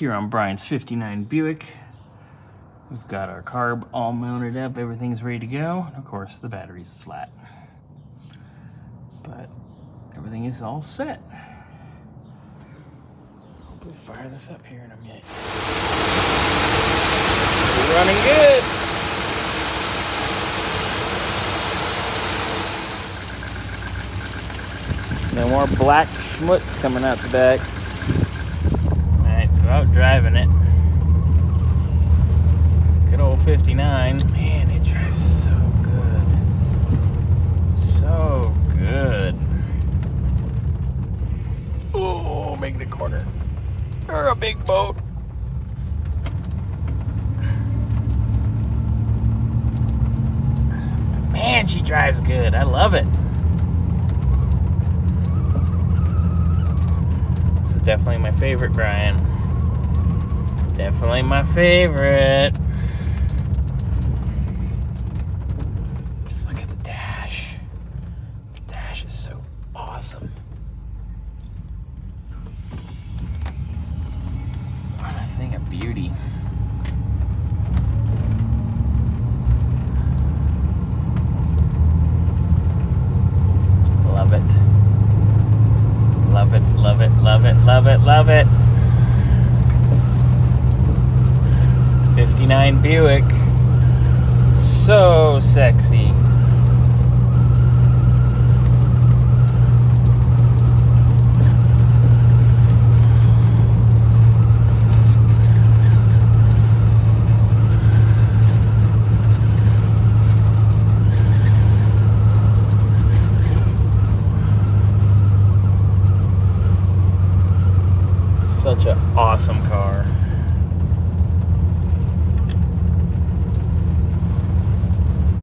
here on Bryan's 59 Buick. We've got our carb all mounted up, everything's ready to go. And of course, the battery's flat. But everything is all set. We'll fire this up here in a minute. We're running good. No more black schmutz coming out the back. Alright, so out driving it. Good old 59. Man, it drives so good. So good. Oh, make the corner. Or a big boat. Man, she drives good. I love it. This is definitely my favorite, Bryan. Definitely my favorite. Just look at the dash. The dash is so awesome. What a thing of beauty. Love it. Love it, love it, love it, love it, love it. 59 Buick. So sexy. Such an awesome car.